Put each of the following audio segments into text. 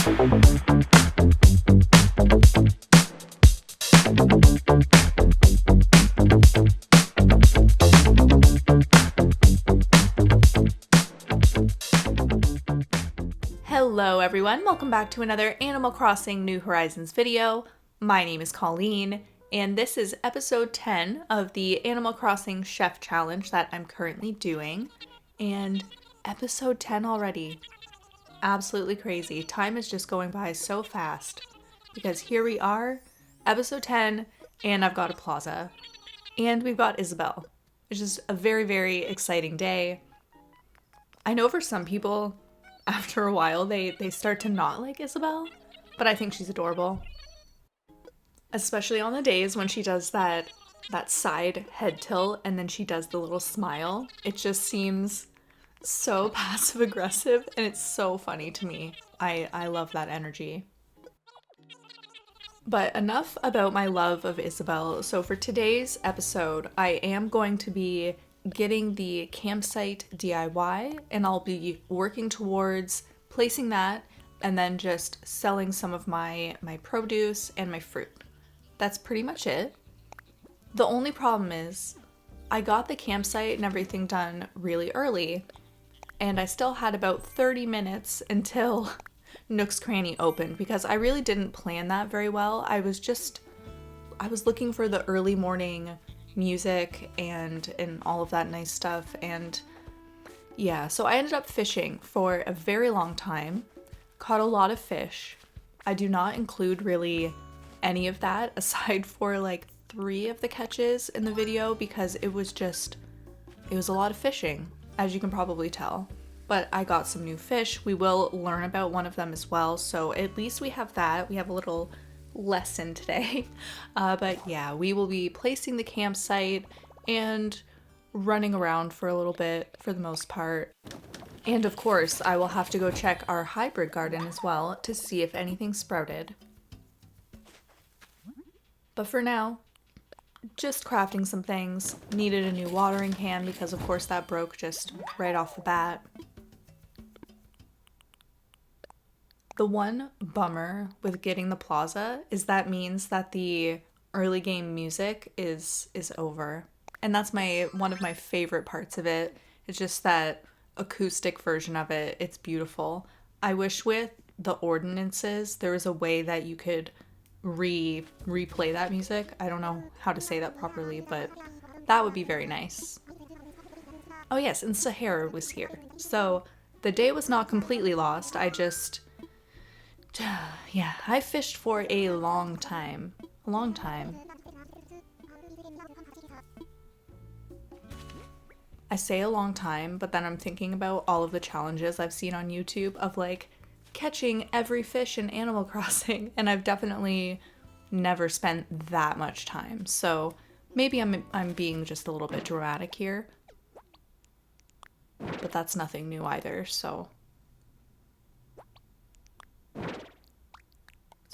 Hello everyone, welcome back to another Animal Crossing New Horizons video. My name is Colleen, and this is episode 10 of the Animal Crossing Chef Challenge that I'm currently doing. And episode 10 already. Absolutely crazy. Time is just going by so fast. Because here we are, episode 10, and I've got a plaza. And we've got Isabelle. It's just a very, very exciting day. I know for some people, after a while, they start to not like Isabelle, but I think she's adorable. Especially on the days when she does that side head tilt and then she does the little smile. It just seems so passive aggressive and it's so funny to me. I love that energy. But enough about my love of Isabelle. So for today's episode, I am going to be getting the campsite DIY, and I'll be working towards placing that and then just selling some of my produce and my fruit. That's pretty much it. The only problem is I got the campsite and everything done really early, and I still had about 30 minutes until Nook's Cranny opened because I really didn't plan that very well. I was looking for the early morning music and all of that nice stuff, and yeah, so I ended up fishing for a very long time, caught a lot of fish. I do not include really any of that aside for like 3 of the catches in the video because it was a lot of fishing, as you can probably tell. But I got some new fish. We will learn about one of them as well, so at least we have that. We have a little lesson today. But yeah, we will be placing the campsite and running around for a little bit for the most part. And of course, I will have to go check our hybrid garden as well to see if anything sprouted. But for now, just crafting some things. Needed a new watering can because of course that broke just right off the bat. The one bummer with getting the plaza is that means that the early game music is over. And that's one of my favorite parts of it. It's just that acoustic version of it. It's beautiful. I wish with the ordinances there was a way that you could replay that music. I don't know how to say that properly, but that would be very nice. Oh yes, and Sahara was here. So the day was not completely lost. I fished for a long time. I say a long time, but then I'm thinking about all of the challenges I've seen on YouTube of like catching every fish in Animal Crossing, and I've definitely never spent that much time. So maybe I'm being just a little bit dramatic here. But that's nothing new either, so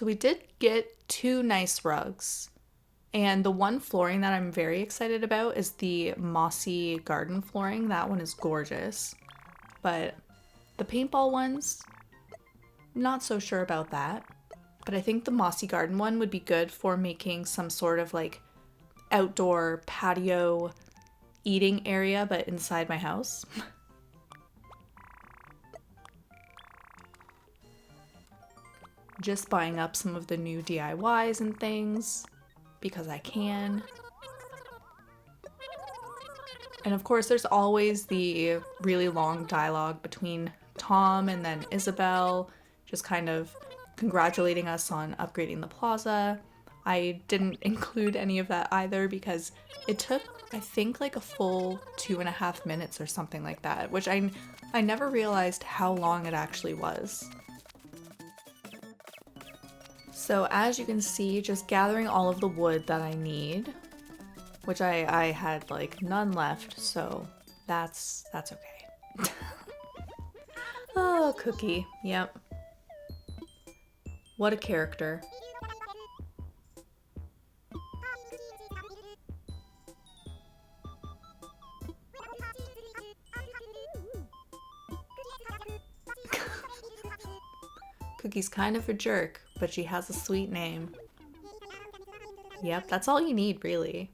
we did get 2 nice rugs, and the one flooring that I'm very excited about is the mossy garden flooring. That one is gorgeous, but the paintball ones, not so sure about that. But I think the mossy garden one would be good for making some sort of like outdoor patio eating area, but inside my house. Just buying up some of the new DIYs and things because I can. And of course there's always the really long dialogue between Tom and then Isabelle, just kind of congratulating us on upgrading the plaza. I didn't include any of that either because it took, I think, like a full 2.5 minutes or something like that, which I never realized how long it actually was. So as you can see, just gathering all of the wood that I need, which I had like none left, so that's okay. Oh, Cookie, yep. What a character. Cookie's kind of a jerk, but she has a sweet name. Yep, that's all you need, really.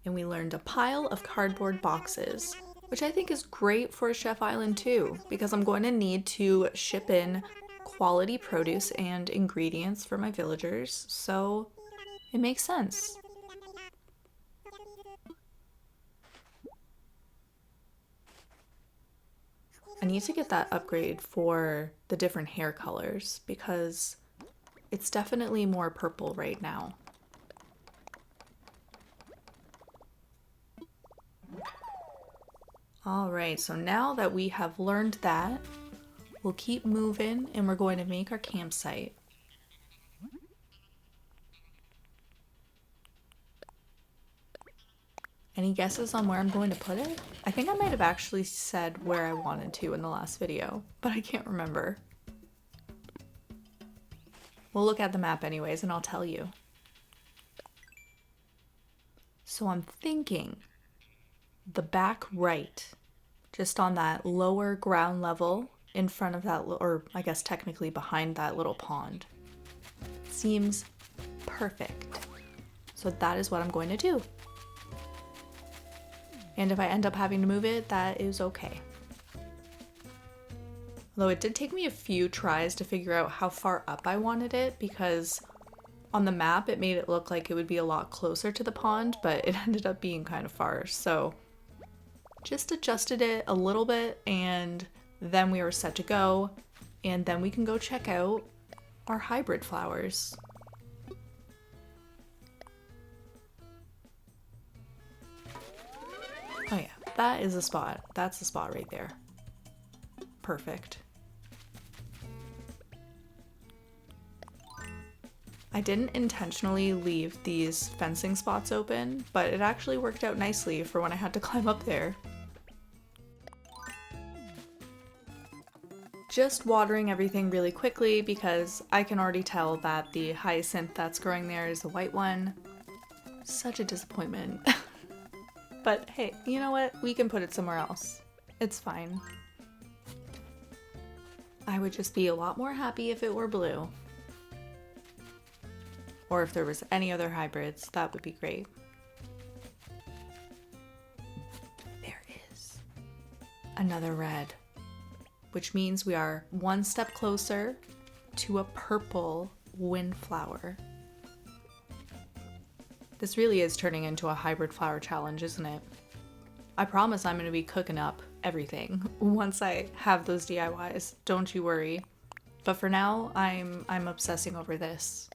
And we learned a pile of cardboard boxes, which I think is great for Chef Island too, because I'm going to need to ship in quality produce and ingredients for my villagers, so it makes sense. I need to get that upgrade for the different hair colors because it's definitely more purple right now. All right, so now that we have learned that, we'll keep moving and we're going to make our campsite. Any guesses on where I'm going to put it? I think I might have actually said where I wanted to in the last video, but I can't remember. We'll look at the map anyways and I'll tell you. So I'm thinking the back right, just on that lower ground level in front of that, or I guess technically behind that little pond. Seems perfect. So that is what I'm going to do. And if I end up having to move it, that is okay. Although it did take me a few tries to figure out how far up I wanted it, because on the map it made it look like it would be a lot closer to the pond, but it ended up being kind of far. So just adjusted it a little bit and then we were set to go. And then we can go check out our hybrid flowers. Oh yeah, that is a spot. That's the spot right there. Perfect. I didn't intentionally leave these fencing spots open, but it actually worked out nicely for when I had to climb up there. Just watering everything really quickly because I can already tell that the hyacinth that's growing there is a white one. Such a disappointment. But hey, you know what? We can put it somewhere else. It's fine. I would just be a lot more happy if it were blue. Or if there was any other hybrids, that would be great. There is another red, which means we are one step closer to a purple windflower. This really is turning into a hybrid flower challenge, isn't it? I promise I'm going to be cooking up everything once I have those DIYs. Don't you worry. But for now, I'm obsessing over this.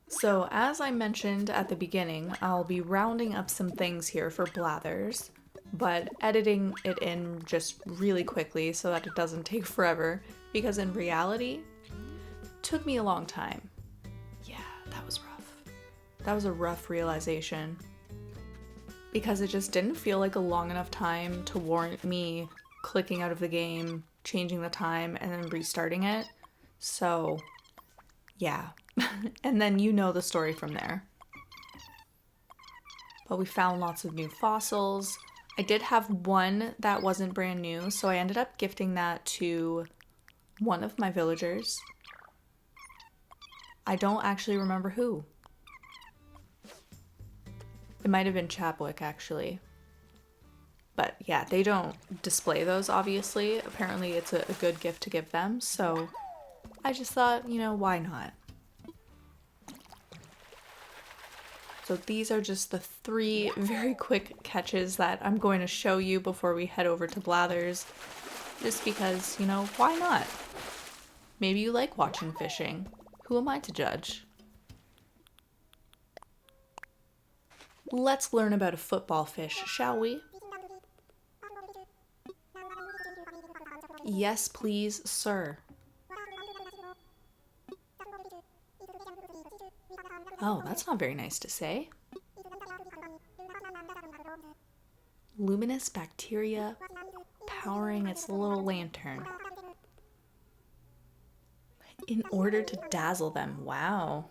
So as I mentioned at the beginning, I'll be rounding up some things here for Blathers, but editing it in just really quickly so that it doesn't take forever, because in reality, took me a long time. Yeah, that was rough. That was a rough realization. Because it just didn't feel like a long enough time to warrant me clicking out of the game, changing the time, and then restarting it. So, yeah. And then you know the story from there. But we found lots of new fossils. I did have one that wasn't brand new, so I ended up gifting that to one of my villagers. I don't actually remember who. It might have been Chapwick, actually. But yeah, they don't display those, obviously. Apparently it's a good gift to give them, so I just thought, you know, why not? So these are just the 3 very quick catches that I'm going to show you before we head over to Blathers. Just because, you know, why not? Maybe you like watching fishing. Who am I to judge? Let's learn about a football fish, shall we? Yes, please, sir. Oh, that's not very nice to say. Luminous bacteria powering its little lantern. In order to dazzle them. Wow.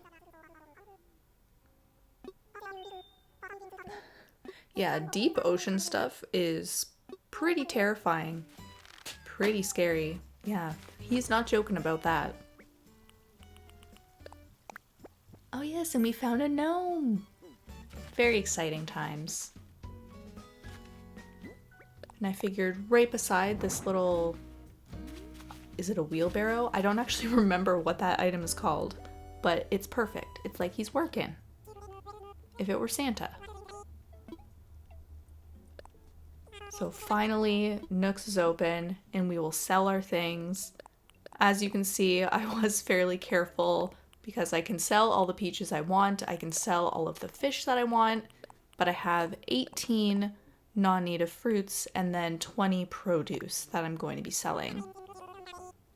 Yeah, deep ocean stuff is pretty terrifying. Pretty scary. Yeah, he's not joking about that. Oh yes, and we found a gnome! Very exciting times. And I figured right beside this little... Is it a wheelbarrow? I don't actually remember what that item is called, but it's perfect. It's like he's working. If it were Santa. So finally, Nook's is open and we will sell our things. As you can see, I was fairly careful because I can sell all the peaches I want. I can sell all of the fish that I want, but I have 18 non-native fruits and then 20 produce that I'm going to be selling.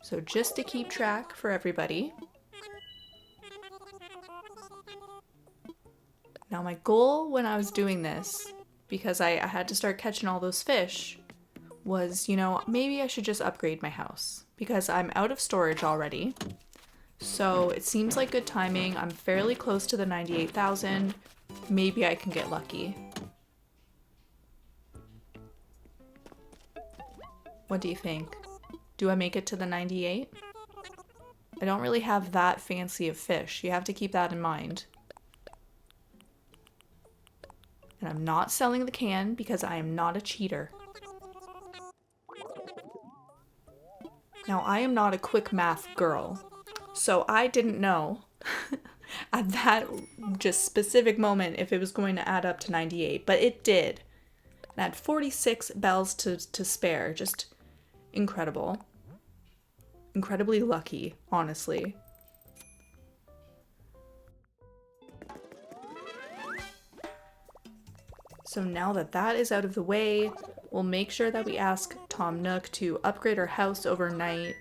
So just to keep track for everybody. Now my goal when I was doing this, because I had to start catching all those fish, was, you know, maybe I should just upgrade my house because I'm out of storage already. So it seems like good timing. I'm fairly close to the 98,000. Maybe I can get lucky. What do you think? Do I make it to the 98? I don't really have that fancy of fish. You have to keep that in mind. And I'm not selling the can because I am not a cheater. Now, I am not a quick math girl, so I didn't know at that just specific moment if it was going to add up to 98, but it did. And I had 46 bells to spare. Just incredible. Incredibly lucky, honestly. So now that that is out of the way, we'll make sure that we ask Tom Nook to upgrade our house overnight.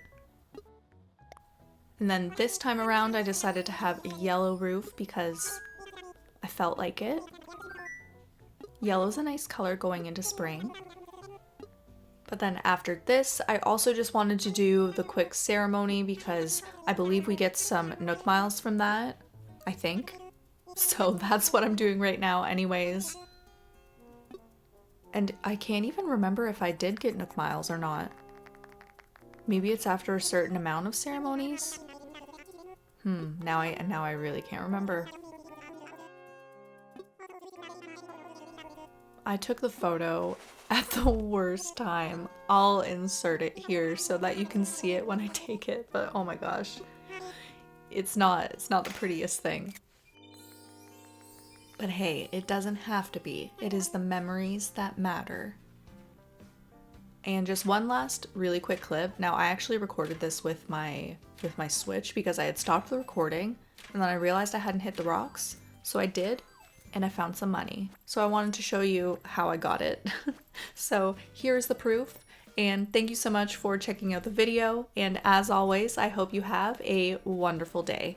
And then this time around, I decided to have a yellow roof because I felt like it. Yellow's a nice color going into spring. But then after this, I also just wanted to do the quick ceremony because I believe we get some Nook miles from that, I think. So that's what I'm doing right now anyways. And I can't even remember if I did get Nook miles or not. Maybe it's after a certain amount of ceremonies? Now I really can't remember. I took the photo at the worst time. I'll insert it here so that you can see it when I take it, but oh my gosh. It's not the prettiest thing. But hey, it doesn't have to be. It is the memories that matter. And just one last really quick clip. Now I actually recorded this with my Switch because I had stopped the recording and then I realized I hadn't hit the rocks. So I did, and I found some money. So I wanted to show you how I got it. So here's the proof. And thank you so much for checking out the video. And as always, I hope you have a wonderful day.